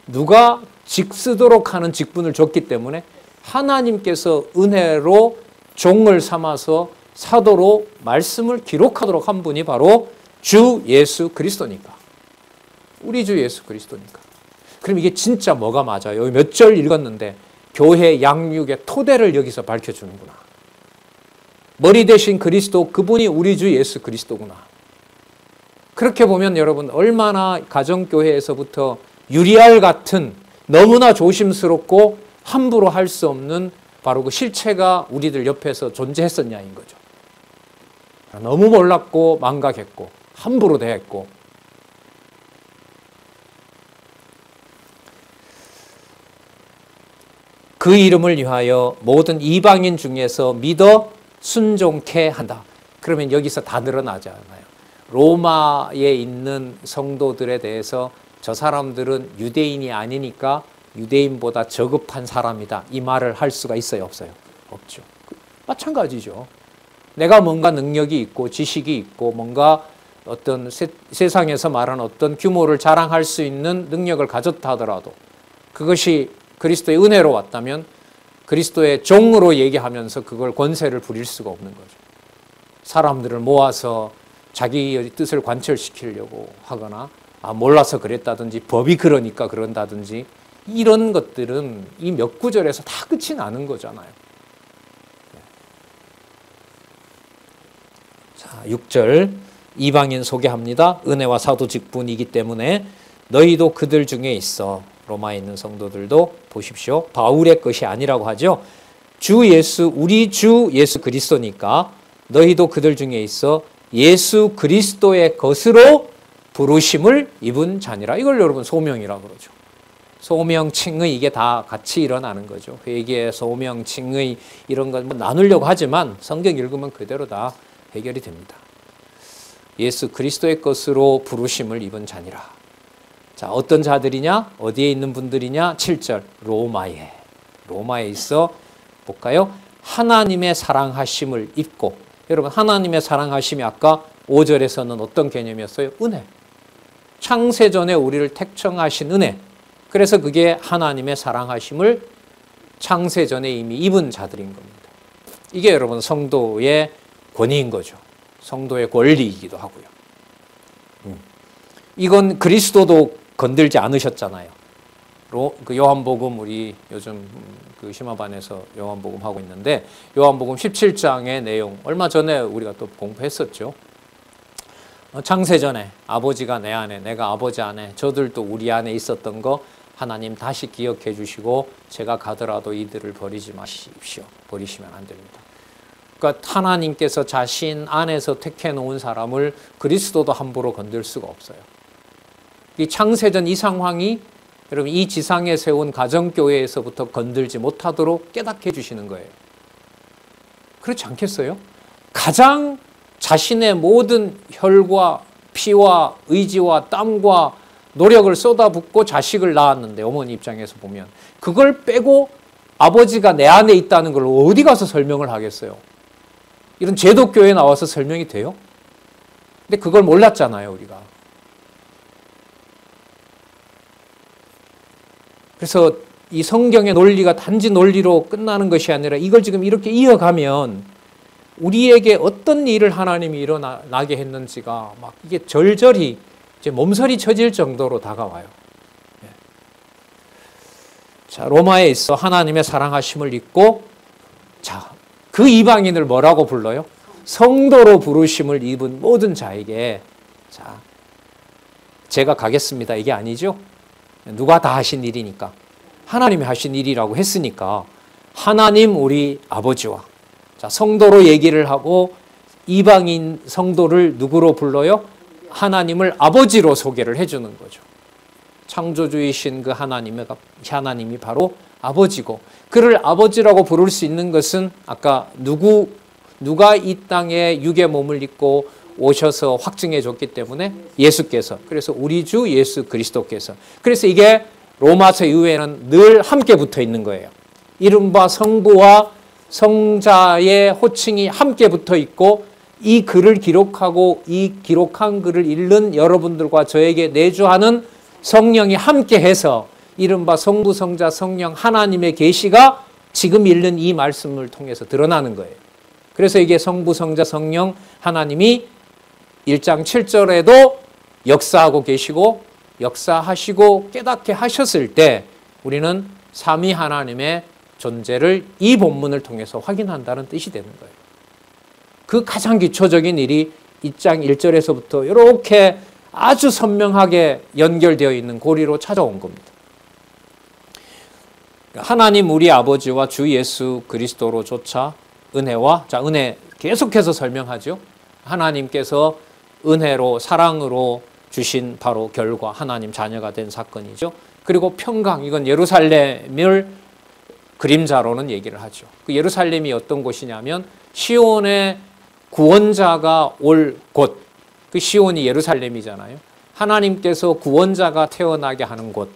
누가 쓰도록 하는 직분을 줬기 때문에 하나님께서 은혜로 종을 삼아서 사도로 말씀을 기록하도록 한 분이 바로 주 예수 그리스도니까. 우리 주 예수 그리스도니까. 그럼 이게 진짜 뭐가 맞아요? 여기 몇 절 읽었는데 교회 양육의 토대를 여기서 밝혀주는구나. 머리 대신 그리스도, 그분이 우리 주 예수 그리스도구나. 그렇게 보면 여러분 얼마나 가정교회에서부터 유리알 같은 너무나 조심스럽고 함부로 할 수 없는 바로 그 실체가 우리들 옆에서 존재했었냐인 거죠. 너무 몰랐고 망각했고 함부로 대했고 그 이름을 위하여 모든 이방인 중에서 믿어 순종케 한다. 그러면 여기서 다 드러나잖아요. 로마에 있는 성도들에 대해서 저 사람들은 유대인이 아니니까 유대인보다 저급한 사람이다. 이 말을 할 수가 있어요? 없어요? 없죠. 마찬가지죠. 내가 뭔가 능력이 있고 지식이 있고 뭔가 어떤 세상에서 말하는 어떤 규모를 자랑할 수 있는 능력을 가졌다 하더라도 그것이 그리스도의 은혜로 왔다면 그리스도의 종으로 얘기하면서 그걸 권세를 부릴 수가 없는 거죠. 사람들을 모아서 자기의 뜻을 관철시키려고 하거나 몰라서 그랬다든지 법이 그러니까 그런다든지 이런 것들은 이 몇 구절에서 다 끝이 나는 거잖아요. 자, 6절 이방인 소개합니다. 은혜와 사도 직분이기 때문에 너희도 그들 중에 있어. 로마에 있는 성도들도 보십시오. 바울의 것이 아니라고 하죠. 주 예수, 우리 주 예수 그리스도니까 너희도 그들 중에 있어 예수 그리스도의 것으로 부르심을 입은 자니라. 이걸 여러분 소명이라고 그러죠. 소명, 칭의 이게 다 같이 일어나는 거죠. 회개, 소명, 칭의 이런 건 뭐 나누려고 하지만 성경 읽으면 그대로 다 해결이 됩니다. 예수 그리스도의 것으로 부르심을 입은 자니라. 자, 어떤 자들이냐? 어디에 있는 분들이냐? 7절 로마에 있어 볼까요? 하나님의 사랑하심을 입고. 여러분, 하나님의 사랑하심이 아까 5절에서는 어떤 개념이었어요? 은혜. 창세전에 우리를 택정하신 은혜. 그래서 그게 하나님의 사랑하심을 창세전에 이미 입은 자들인 겁니다. 이게 여러분 성도의 권위인 거죠. 성도의 권리이기도 하고요. 이건 그리스도도 건들지 않으셨잖아요. 그 요한복음, 우리 요즘 그 심화반에서 요한복음 하고 있는데 요한복음 17장의 내용 얼마 전에 우리가 또 공부했었죠. 창세전에 아버지가 내 안에, 내가 아버지 안에, 저들도 우리 안에 있었던 거 하나님 다시 기억해 주시고 제가 가더라도 이들을 버리지 마십시오. 버리시면 안 됩니다. 그러니까 하나님께서 자신 안에서 택해 놓은 사람을 그리스도도 함부로 건들 수가 없어요. 이 창세전 이 상황이 여러분 이 지상에 세운 가정교회에서부터 건들지 못하도록 깨닫게 해주시는 거예요. 그렇지 않겠어요? 가장 자신의 모든 혈과 피와 의지와 땀과 노력을 쏟아붓고 자식을 낳았는데 어머니 입장에서 보면 그걸 빼고 아버지가 내 안에 있다는 걸 어디 가서 설명을 하겠어요? 이런 제독교회에 나와서 설명이 돼요? 근데 그걸 몰랐잖아요, 우리가. 그래서 이 성경의 논리가 단지 논리로 끝나는 것이 아니라 이걸 지금 이렇게 이어가면 우리에게 어떤 일을 하나님이 일어나게 했는지가 막 이게 절절히 이제 몸서리 쳐질 정도로 다가와요. 자, 로마에 있어 하나님의 사랑하심을 입고, 자, 그 이방인을 뭐라고 불러요? 성도로 부르심을 입은 모든 자에게, 자, 제가 가겠습니다. 이게 아니죠? 누가 다 하신 일이니까. 하나님이 하신 일이라고 했으니까 하나님 우리 아버지와, 자, 성도로 얘기를 하고 이방인 성도를 누구로 불러요? 하나님을 아버지로 소개를 해주는 거죠. 창조주이신 그 하나님이 바로 아버지고, 그를 아버지라고 부를 수 있는 것은 아까 누가 이 땅에 육의 몸을 입고 오셔서 확증해 줬기 때문에 예수께서, 그래서 우리 주 예수 그리스도께서. 그래서 이게 로마서 이후에는 늘 함께 붙어 있는 거예요. 이른바 성부와 성자의 호칭이 함께 붙어 있고, 이 글을 기록하고 이 기록한 글을 읽는 여러분들과 저에게 내주하는 성령이 함께해서 이른바 성부, 성자, 성령 하나님의 계시가 지금 읽는 이 말씀을 통해서 드러나는 거예요. 그래서 이게 성부, 성자, 성령 하나님이 1장 7절에도 역사하고 계시고 역사하시고 깨닫게 하셨을 때 우리는 삼위 하나님의 존재를 이 본문을 통해서 확인한다는 뜻이 되는 거예요. 그 가장 기초적인 일이 2장 1절에서부터 이렇게 아주 선명하게 연결되어 있는 고리로 찾아온 겁니다. 하나님 우리 아버지와 주 예수 그리스도로조차 은혜와, 자, 은혜 계속해서 설명하죠. 하나님께서 은혜로 사랑으로 주신 바로 결과, 하나님 자녀가 된 사건이죠. 그리고 평강, 이건 예루살렘을 그림자로는 얘기를 하죠. 그 예루살렘이 어떤 곳이냐면 시온의 구원자가 올 곳, 그 시온이 예루살렘이잖아요. 하나님께서 구원자가 태어나게 하는 곳,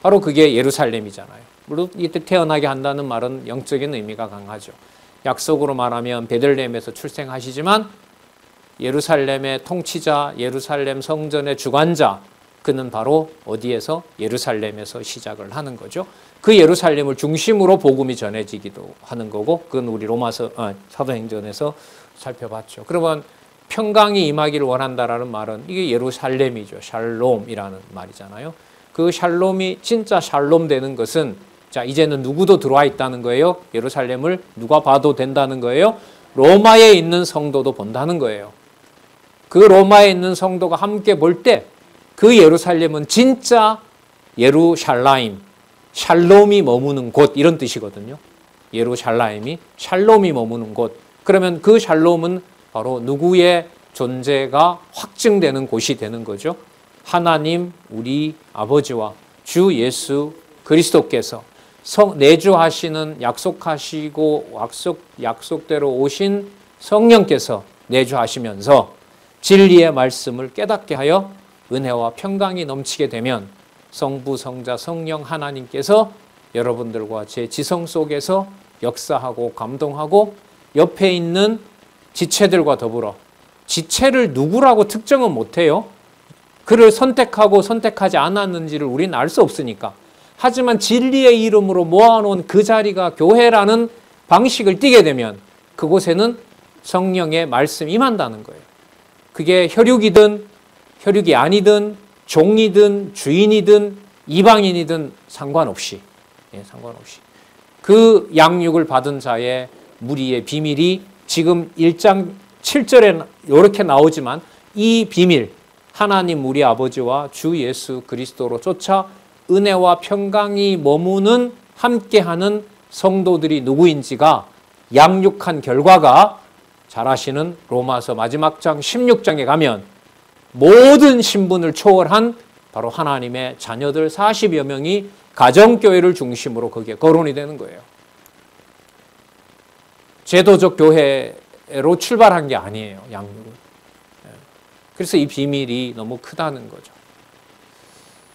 바로 그게 예루살렘이잖아요. 물론 이때 태어나게 한다는 말은 영적인 의미가 강하죠. 약속으로 말하면 베들레헴에서 출생하시지만 예루살렘의 통치자, 예루살렘 성전의 주관자, 그는 바로 어디에서? 예루살렘에서 시작을 하는 거죠. 그 예루살렘을 중심으로 복음이 전해지기도 하는 거고, 그건 우리 사도행전에서 살펴봤죠. 그러면 평강이 임하기를 원한다라는 말은 이게 예루살렘이죠. 샬롬이라는 말이잖아요. 그 샬롬이 진짜 샬롬 되는 것은, 자, 이제는 누구도 들어와 있다는 거예요. 예루살렘을 누가 봐도 된다는 거예요. 로마에 있는 성도도 본다는 거예요. 그 로마에 있는 성도가 함께 볼 때, 그 예루살렘은 진짜 예루샬라임, 샬롬이 머무는 곳 이런 뜻이거든요. 예루샬라임이 샬롬이 머무는 곳. 그러면 그 샬롬은 바로 누구의 존재가 확증되는 곳이 되는 거죠. 하나님 우리 아버지와 주 예수 그리스도께서 내주하시는 약속하시고 약속대로 오신 성령께서 내주하시면서 진리의 말씀을 깨닫게 하여 은혜와 평강이 넘치게 되면 성부, 성자, 성령 하나님께서 여러분들과 제 지성 속에서 역사하고 감동하고 옆에 있는 지체들과 더불어, 지체를 누구라고 특정은 못해요. 그를 선택하고 선택하지 않았는지를 우리는 알 수 없으니까. 하지만 진리의 이름으로 모아놓은 그 자리가 교회라는 방식을 띠게 되면 그곳에는 성령의 말씀이 임한다는 거예요. 그게 혈육이든 혈육이 아니든 종이든 주인이든 이방인이든 상관없이 그 양육을 받은 자의 무리의 비밀이 지금 1장 7절에 이렇게 나오지만 이 비밀, 하나님 우리 아버지와 주 예수 그리스도로 쫓아 은혜와 평강이 머무는 함께하는 성도들이 누구인지가 양육한 결과가 잘 아시는 로마서 마지막 장 16장에 가면 모든 신분을 초월한 바로 하나님의 자녀들 40여 명이 가정교회를 중심으로 거기에 거론이 되는 거예요. 제도적 교회로 출발한 게 아니에요, 양육은. 그래서 이 비밀이 너무 크다는 거죠.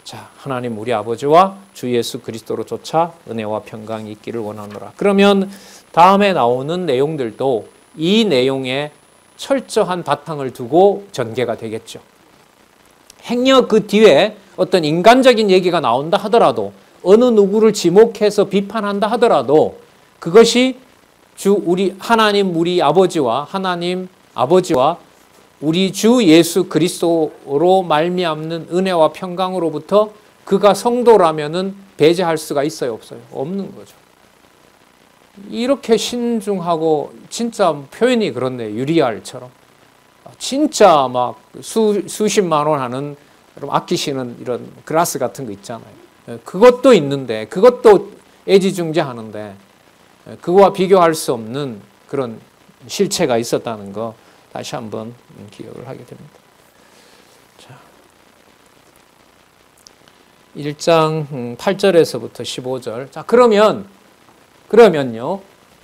자, 하나님 우리 아버지와 주 예수 그리스도로 쫓아 은혜와 평강이 있기를 원하노라. 그러면 다음에 나오는 내용들도 이 내용에 철저한 바탕을 두고 전개가 되겠죠. 행여 그 뒤에 어떤 인간적인 얘기가 나온다 하더라도, 어느 누구를 지목해서 비판한다 하더라도 그것이 하나님 우리 아버지와 우리 주 예수 그리스도로 말미암는 은혜와 평강으로부터 그가 성도라면은 배제할 수가 있어요, 없어요? 없는 거죠. 이렇게 신중하고, 진짜 표현이 그렇네요. 유리알처럼. 진짜 막 수십만 원 하는, 여러분 아끼시는 이런 그라스 같은 거 있잖아요. 그것도 있는데, 그것도 애지중지하는데, 그거와 비교할 수 없는 그런 실체가 있었다는 거 다시 한번 기억을 하게 됩니다. 자, 1장 8절에서부터 15절. 자, 그러면요,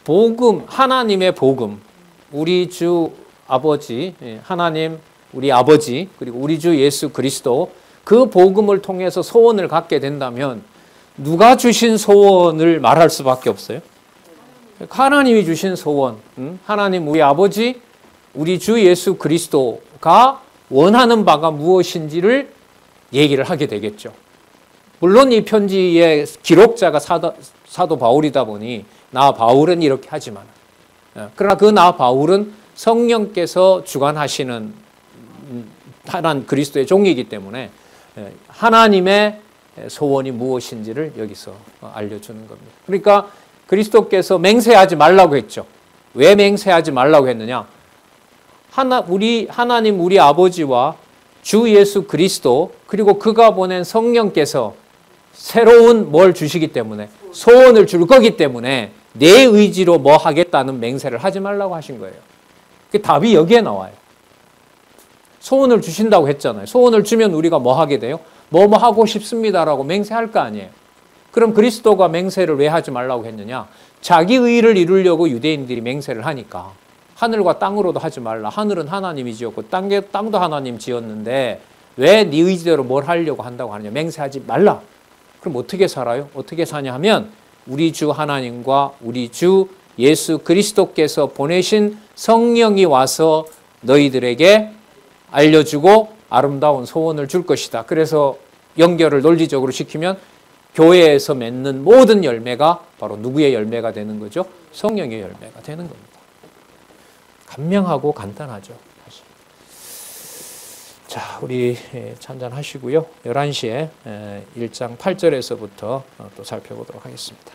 복음, 하나님의 복음, 우리 주 아버지, 하나님 우리 아버지, 그리고 우리 주 예수 그리스도, 그 복음을 통해서 소원을 갖게 된다면 누가 주신 소원을 말할 수밖에 없어요? 하나님이 주신 소원, 하나님 우리 아버지, 우리 주 예수 그리스도가 원하는 바가 무엇인지를 얘기를 하게 되겠죠. 물론 이 편지의 기록자가 사도 바울이다 보니 나 바울은 이렇게 하지만, 그러나 그 나 바울은 성령께서 주관하시는 하나님 그리스도의 종이기 때문에 하나님의 소원이 무엇인지를 여기서 알려주는 겁니다. 그러니까 그리스도께서 맹세하지 말라고 했죠. 왜 맹세하지 말라고 했느냐? 하나님 우리 아버지와 주 예수 그리스도, 그리고 그가 보낸 성령께서 새로운 뭘 주시기 때문에, 소원을 줄 거기 때문에 내 의지로 뭐 하겠다는 맹세를 하지 말라고 하신 거예요. 그 답이 여기에 나와요. 소원을 주신다고 했잖아요. 소원을 주면 우리가 뭐 하게 돼요? 뭐 하고 싶습니다라고 맹세할 거 아니에요. 그럼 그리스도가 맹세를 왜 하지 말라고 했느냐? 자기 의를 이루려고 유대인들이 맹세를 하니까. 하늘과 땅으로도 하지 말라. 하늘은 하나님이 지었고 땅도 하나님 지었는데 왜 네 의지대로 뭘 하려고 한다고 하느냐? 맹세하지 말라. 그럼 어떻게 살아요? 어떻게 사냐 하면 우리 주 하나님과 우리 주 예수 그리스도께서 보내신 성령이 와서 너희들에게 알려주고 아름다운 소원을 줄 것이다. 그래서 연결을 논리적으로 시키면 교회에서 맺는 모든 열매가 바로 누구의 열매가 되는 거죠? 성령의 열매가 되는 겁니다. 간명하고 간단하죠. 자, 우리 찬잔하시고요. 11시에 1장 8절에서부터 또 살펴보도록 하겠습니다.